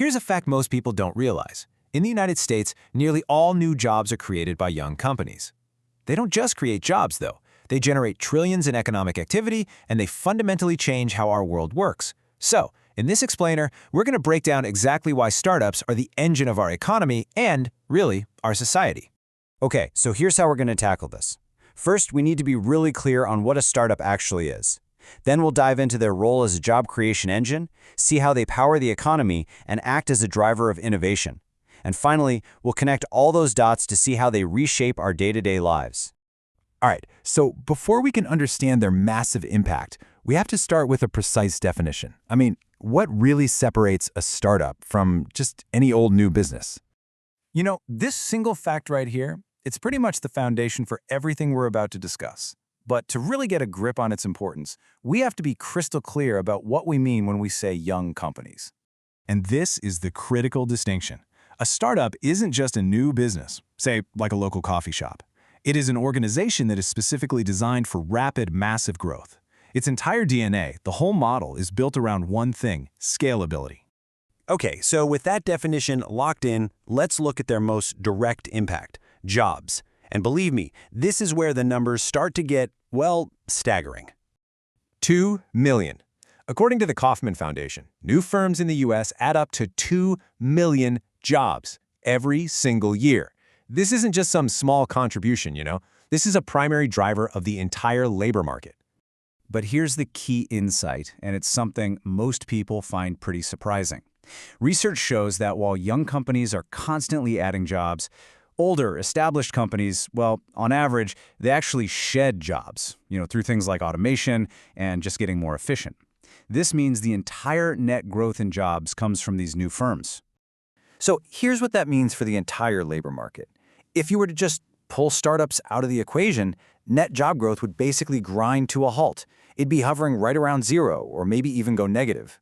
Here's a fact most people don't realize. In the United States, nearly all new jobs are created by young companies. They don't just create jobs, though. They generate trillions in economic activity, and they fundamentally change how our world works. So, in this explainer, we're going to break down exactly why startups are the engine of our economy and, really, our society. Okay, so here's how we're going to tackle this. First, we need to be really clear on what a startup actually is. Then we'll dive into their role as a job creation engine, see how they power the economy, and act as a driver of innovation. And finally, we'll connect all those dots to see how they reshape our day-to-day lives. All right, so before we can understand their massive impact, we have to start with a precise definition. I mean, what really separates a startup from just any old new business? You know, this single fact right here, it's pretty much the foundation for everything we're about to discuss. But to really get a grip on its importance, we have to be crystal clear about what we mean when we say young companies. And this is the critical distinction. A startup isn't just a new business, say like a local coffee shop. It is an organization that is specifically designed for rapid, massive growth. Its entire DNA, the whole model, is built around one thing: scalability. Okay, so with that definition locked in, let's look at their most direct impact: jobs. And believe me, this is where the numbers start to get, well, staggering. 2 million. According to the Kauffman Foundation, new firms in the U.S. add up to 2 million jobs every single year. This isn't just some small contribution, you know. This is a primary driver of the entire labor market. But here's the key insight, and it's something most people find pretty surprising. Research shows that while young companies are constantly adding jobs, older, established companies, well, on average, they actually shed jobs, through things like automation and just getting more efficient. This means the entire net growth in jobs comes from these new firms. So here's what that means for the entire labor market. If you were to just pull startups out of the equation, net job growth would basically grind to a halt. It'd be hovering right around zero, or maybe even go negative.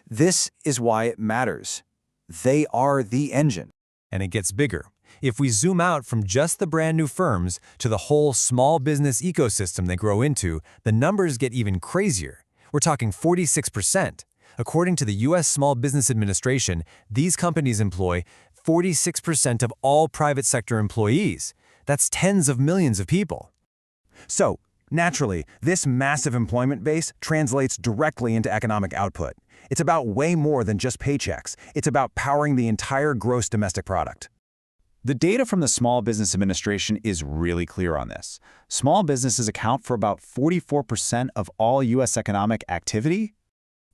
This is why it matters. They are the engine. And it gets bigger. If we zoom out from just the brand new firms to the whole small business ecosystem they grow into, the numbers get even crazier. We're talking 46%. According to the U.S. Small Business Administration, these companies employ 46% of all private sector employees. That's tens of millions of people. So, naturally, this massive employment base translates directly into economic output. It's about way more than just paychecks. It's about powering the entire gross domestic product. The data from the Small Business Administration is really clear on this. Small businesses account for about 44% of all U.S. economic activity.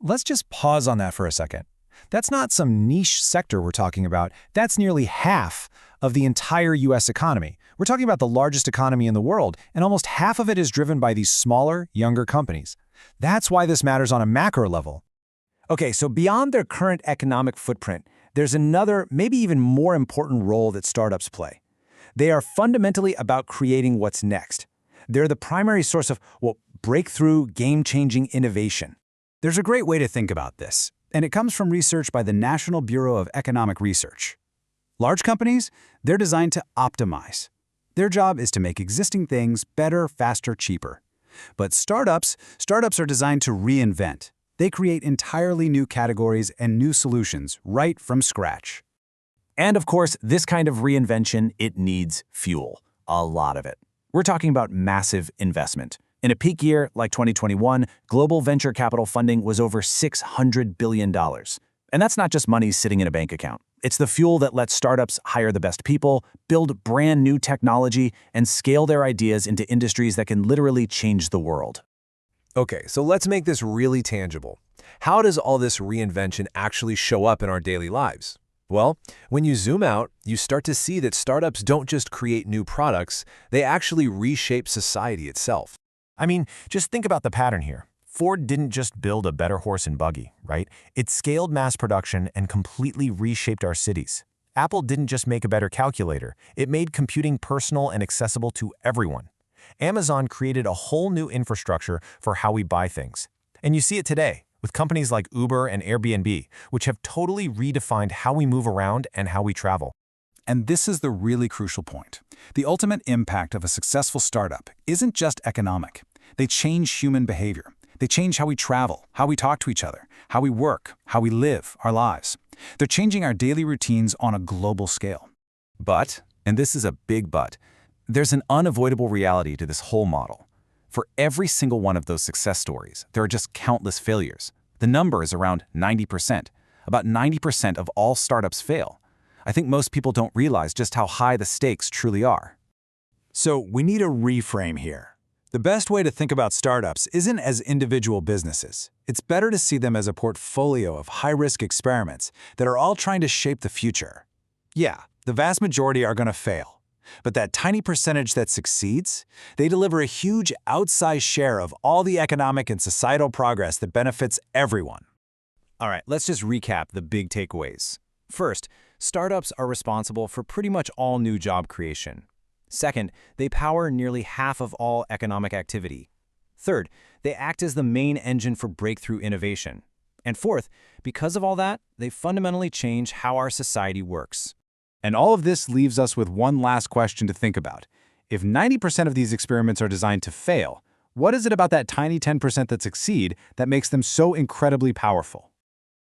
Let's just pause on that for a second. That's not some niche sector we're talking about. That's nearly half of the entire U.S. economy. We're talking about the largest economy in the world, and almost half of it is driven by these smaller, younger companies. That's why this matters on a macro level. Okay, so beyond their current economic footprint, there's another, maybe even more important role that startups play. They are fundamentally about creating what's next. They're the primary source of, breakthrough, game-changing innovation. There's a great way to think about this, and it comes from research by the National Bureau of Economic Research. Large companies, they're designed to optimize. Their job is to make existing things better, faster, cheaper. But startups are designed to reinvent. They create entirely new categories and new solutions right from scratch. And of course, this kind of reinvention, it needs fuel. A lot of it. We're talking about massive investment. In a peak year like 2021, global venture capital funding was over $600 billion. And that's not just money sitting in a bank account. It's the fuel that lets startups hire the best people, build brand new technology, and scale their ideas into industries that can literally change the world. Okay, so let's make this really tangible. How does all this reinvention actually show up in our daily lives? Well, when you zoom out, you start to see that startups don't just create new products, they actually reshape society itself. I mean, just think about the pattern here. Ford didn't just build a better horse and buggy, right? It scaled mass production and completely reshaped our cities. Apple didn't just make a better calculator, it made computing personal and accessible to everyone. Amazon created a whole new infrastructure for how we buy things. And you see it today with companies like Uber and Airbnb, which have totally redefined how we move around and how we travel. And this is the really crucial point. The ultimate impact of a successful startup isn't just economic. They change human behavior. They change how we travel, how we talk to each other, how we work, how we live our lives. They're changing our daily routines on a global scale. But, and this is a big but, there's an unavoidable reality to this whole model. For every single one of those success stories, there are just countless failures. The number is around 90%. About 90% of all startups fail. I think most people don't realize just how high the stakes truly are. So we need a reframe here. The best way to think about startups isn't as individual businesses. It's better to see them as a portfolio of high-risk experiments that are all trying to shape the future. Yeah, the vast majority are going to fail. But that tiny percentage that succeeds, they deliver a huge outsized share of all the economic and societal progress that benefits everyone. All right, let's just recap the big takeaways. First, startups are responsible for pretty much all new job creation. Second, they power nearly half of all economic activity. Third, they act as the main engine for breakthrough innovation. And fourth, because of all that, they fundamentally change how our society works. And all of this leaves us with one last question to think about. If 90% of these experiments are designed to fail, what is it about that tiny 10% that succeed that makes them so incredibly powerful?